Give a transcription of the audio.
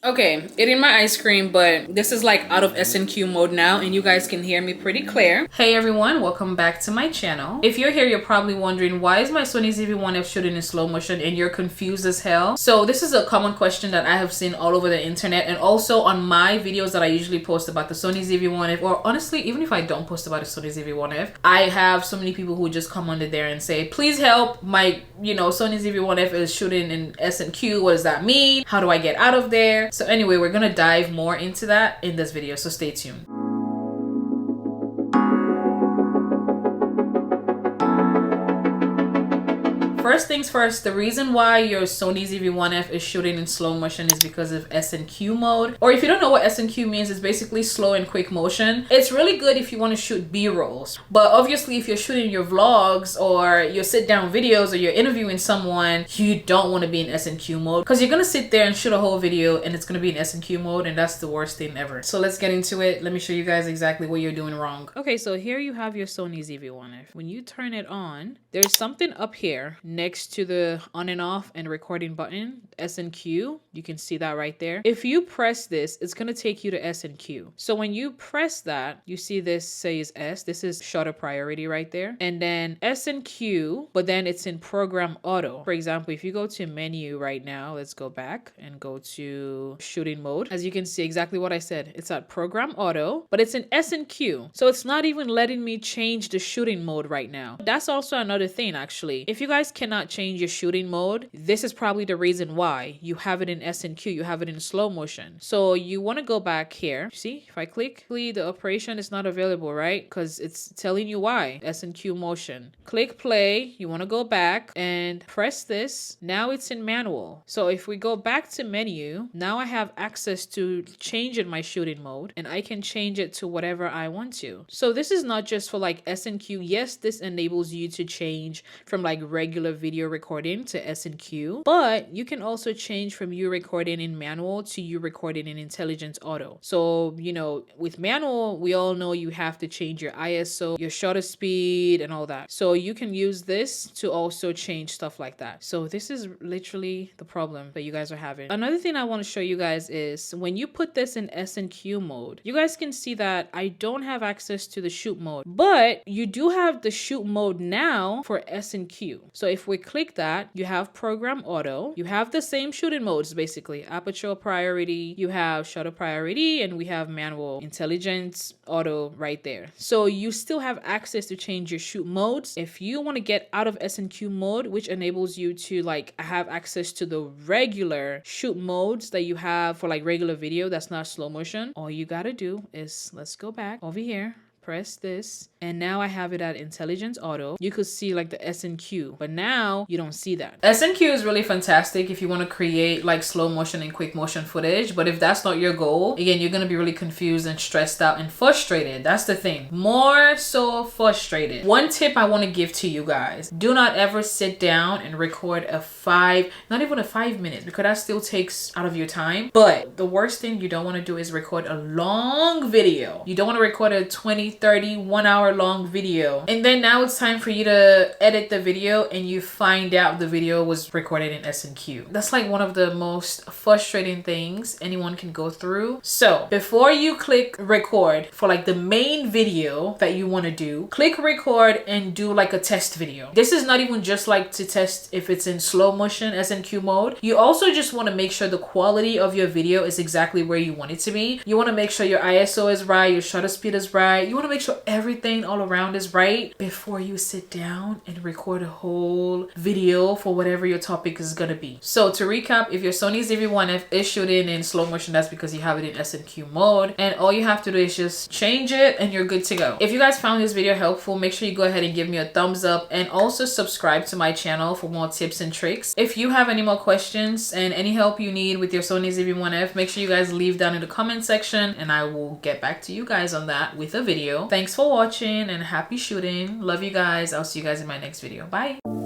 Okay, eating my ice cream, but this is like out of S&Q mode now and you guys can hear me pretty clear. Hey everyone, welcome back to my channel. If you're here, you're probably wondering why is my Sony ZV-1F shooting in slow motion and you're confused as hell. So this is a common question that I have seen all over the internet and also on my videos that I usually post about the Sony ZV-1F, or honestly, even if I don't post about the Sony ZV-1F, I have so many people who just come under there and say, please help, my, Sony ZV-1F is shooting in S&Q. What does that mean? How do I get out of there? So anyway, we're gonna dive more into that in this video, so stay tuned. First things first, the reason why your Sony ZV-1F is shooting in slow motion is because of S&Q mode. Or if you don't know what S&Q means, it's basically slow and quick motion. It's really good if you want to shoot B-rolls. But obviously if you're shooting your vlogs or your sit down videos or you're interviewing someone, you don't want to be in S&Q mode because you're going to sit there and shoot a whole video and it's going to be in S&Q mode, and that's the worst thing ever. So let's get into it. Let me show you guys exactly what you're doing wrong. Okay, so here you have your Sony ZV-1F. When you turn it on, there's something up here next to the on and off and recording button, S&Q. You can see that right there. If you press this, it's going to take you to S&Q. So when you press that, you see this says S. This is shutter priority right there. And then S&Q, but then it's in program auto. For example, if you go to menu right now, let's go back and go to shooting mode. As you can see exactly what I said, it's at program auto, but it's in S&Q. So it's not even letting me change the shooting mode right now. That's also another thing actually. If you guys cannot change your shooting mode, this is probably the reason why you have it in S&Q, you have it in slow motion. So you want to go back here. See, if I click, the operation is not available, right? Because it's telling you why. S&Q motion. Click play. You want to go back and press this. Now it's in manual. So if we go back to menu, now I have access to change in my shooting mode and I can change it to whatever I want to. So this is not just for like S&Q. Yes, this enables you to change from like regular video recording to S&Q, but you can also change from you recording in manual to you recording in intelligence auto. So, with manual, we all know you have to change your ISO, your shutter speed and all that. So you can use this to also change stuff like that. So this is literally the problem that you guys are having. Another thing I want to show you guys is when you put this in S&Q mode, you guys can see that I don't have access to the shoot mode, but you do have the shoot mode now for S&Q. So if we click that, you have program auto, you have the same shooting modes, basically aperture priority, you have shutter priority, and we have manual intelligence auto right there. So you still have access to change your shoot modes. If you want to get out of S&Q mode, which enables you to like have access to the regular shoot modes that you have for like regular video that's not slow motion, all you gotta do is let's go back over here, press this, and now I have it at intelligence auto. You could see like the S&Q, but now you don't see that. S&Q is really fantastic if you want to create like slow motion and quick motion footage, but if that's not your goal, again, you're going to be really confused and stressed out and frustrated. That's the thing, more so frustrated. One tip I want to give to you guys, do not ever sit down and record not even a 5 minutes, because that still takes out of your time. But the worst thing you don't want to do is record a long video. You don't want to record a 20, 30, 1 hour long video, and then now it's time for you to edit the video and you find out the video was recorded in S&Q. That's like one of the most frustrating things anyone can go through. So before you click record for like the main video that you want to do, click record and do like a test video. This is not even just like to test if it's in slow motion S&Q mode. You also just want to make sure the quality of your video is exactly where you want it to be. You want to make sure your ISO is right, your shutter speed is right. You want to make sure everything all around is right before you sit down and record a whole video for whatever your topic is gonna be. So to recap, if your Sony ZV-1F is shooting in slow motion, that's because you have it in S&Q mode, and all you have to do is just change it and you're good to go. If you guys found this video helpful, make sure you go ahead and give me a thumbs up and also subscribe to my channel for more tips and tricks. If you have any more questions and any help you need with your Sony ZV-1F, make sure you guys leave down in the comment section and I will get back to you guys on that with a video. Thanks for watching and happy shooting. Love you guys. I'll see you guys in my next video. Bye.